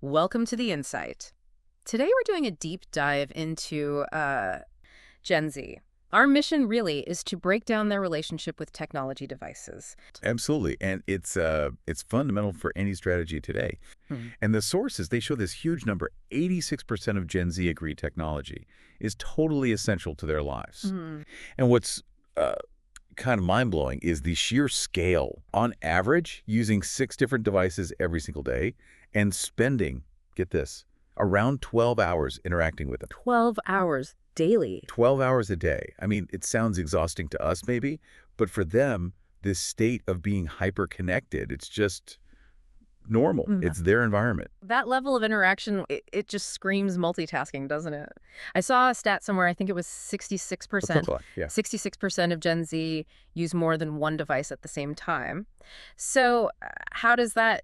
Welcome to The Insight. Today we're doing a deep dive into Gen Z. Our mission really is to break down their relationship with technology devices. Absolutely. And it's fundamental for any strategy today. Hmm. And the sources, they show this huge number. 86% of Gen Z agree technology is totally essential to their lives. Hmm. And what's uh, kind of mind-blowing is the sheer scale. On average, using 6 different devices every single day and spending, get this, around 12 hours interacting with them. 12 hours daily. 12 hours a day. I mean, it sounds exhausting to us maybe, but for them, this state of being hyper-connected, it's just normal. Mhm. It's their environment. That level of interaction, it just screams multitasking, doesn't it? I saw a stat somewhere, I think it was 66%. Yeah. 66% of Gen Z use more than one device at the same time. So how does that,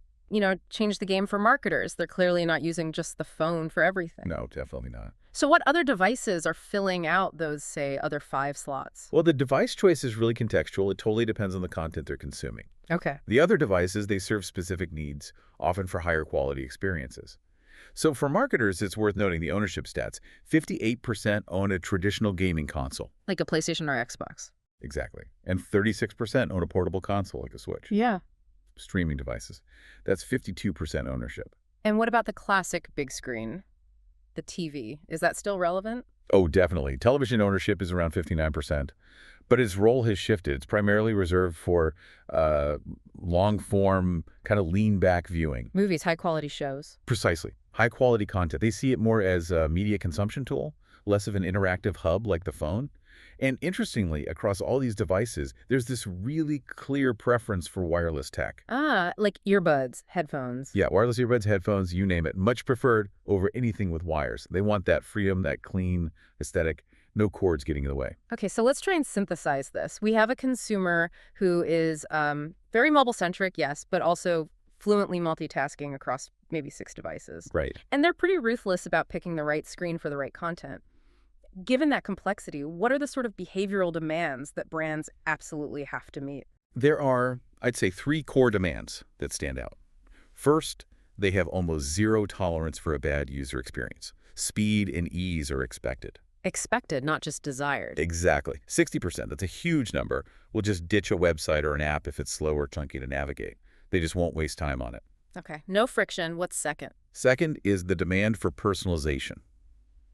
change the game for marketers? They're clearly not using just the phone for everything. No, definitely not. So what other devices are filling out those, say, other 5 slots? Well, the device choice is really contextual. It totally depends on the content they're consuming. Okay. The other devices, they serve specific needs, often for higher quality experiences. So for marketers, it's worth noting the ownership stats. 58% own a traditional gaming console. Like a PlayStation or Xbox. Exactly. And 36% own a portable console like a Switch. Yeah. Streaming devices. That's 52% ownership. And what about the classic big screen? The TV. Is that still relevant? Oh, definitely. Television ownership is around 59%, but its role has shifted. It's primarily reserved for long-form, kind of lean-back viewing. Movies, high-quality shows. Precisely. High-quality content. They see it more as a media consumption tool, less of an interactive hub like the phone. And interestingly, across all these devices, there's this really clear preference for wireless tech. Ah, like earbuds, headphones. Yeah, wireless earbuds, headphones, you name it. Much preferred over anything with wires. They want that freedom, that clean aesthetic, no cords getting in the way. Okay, so let's try and synthesize this. We have a consumer who is very mobile-centric, yes, but also fluently multitasking across maybe 6 devices. Right. And they're pretty ruthless about picking the right screen for the right content. Given that complexity, what are the sort of behavioral demands that brands absolutely have to meet? There are, I'd say, 3 core demands that stand out. First, they have almost zero tolerance for a bad user experience. Speed and ease are expected. Expected, not just desired. Exactly. 60%, that's a huge number, will just ditch a website or an app if it's slow or chunky to navigate. They just won't waste time on it. Okay, no friction. What's second? Second is the demand for personalization.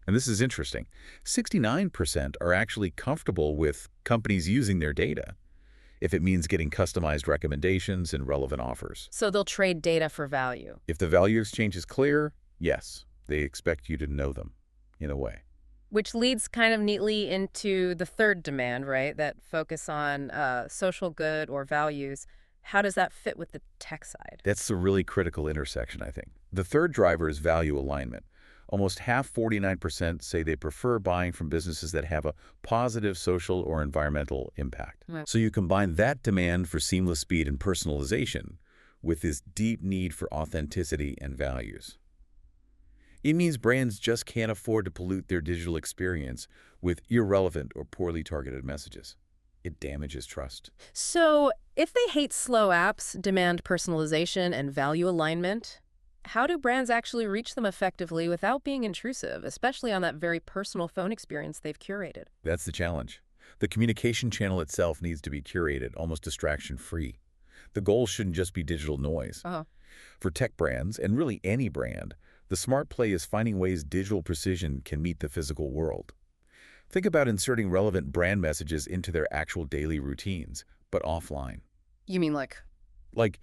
And this is interesting. 69% are actually comfortable with companies using their data if it means getting customized recommendations and relevant offers. So they'll trade data for value. If the value exchange is clear, yes, they expect you to know them in a way. Which leads kind of neatly into the third demand, right? That focus on social good or values. How does that fit with the tech side? That's the really critical intersection, I think. The third driver is value alignment. Almost half, 49%, say they prefer buying from businesses that have a positive social or environmental impact. Right. So you combine that demand for seamless speed and personalization with this deep need for authenticity and values. It means brands just can't afford to pollute their digital experience with irrelevant or poorly targeted messages. It damages trust. So if they hate slow apps, demand personalization, and value alignment, how do brands actually reach them effectively without being intrusive, especially on that very personal phone experience they've curated? That's the challenge. The communication channel itself needs to be curated, almost distraction-free. The goal shouldn't just be digital noise. For tech brands, and really any brand, the smart play is finding ways digital precision can meet the physical world. Think about inserting relevant brand messages into their actual daily routines, but offline. You mean like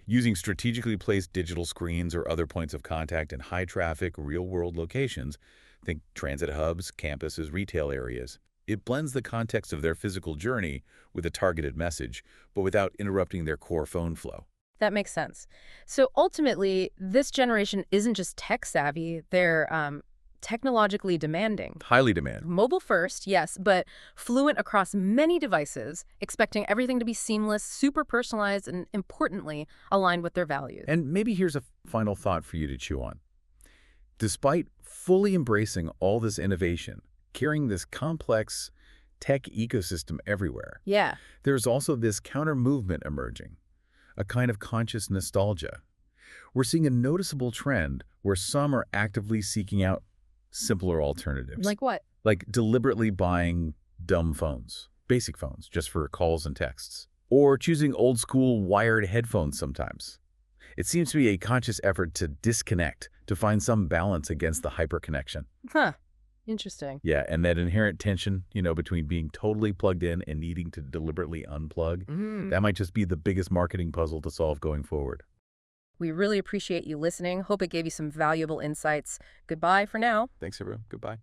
Using strategically placed digital screens or other points of contact in high-traffic, real-world locations. Think transit hubs, campuses, retail areas. It blends the context of their physical journey with a targeted message, but without interrupting their core phone flow. That makes sense. So ultimately, this generation isn't just tech savvy, they're technologically demanding. Highly demanded. Mobile first, yes, but fluent across many devices, expecting everything to be seamless, super personalized, and importantly, aligned with their values. And maybe here's a final thought for you to chew on. Despite fully embracing all this innovation, carrying this complex tech ecosystem everywhere, Yeah. there's also this counter-movement emerging, a kind of conscious nostalgia. we're seeing a noticeable trend where some are actively seeking out simpler alternatives, Like what? like deliberately buying dumb phones, basic phones, just for calls and texts, or choosing old-school wired headphones sometimes. It seems to be a conscious effort to disconnect, to find some balance against the hyperconnection. Huh. Interesting. Yeah, and that inherent tension, between being totally plugged in and needing to deliberately unplug, Mm. that might just be the biggest marketing puzzle to solve going forward. We really appreciate you listening. Hope it gave you some valuable insights. Goodbye for now. Thanks, everyone. Goodbye.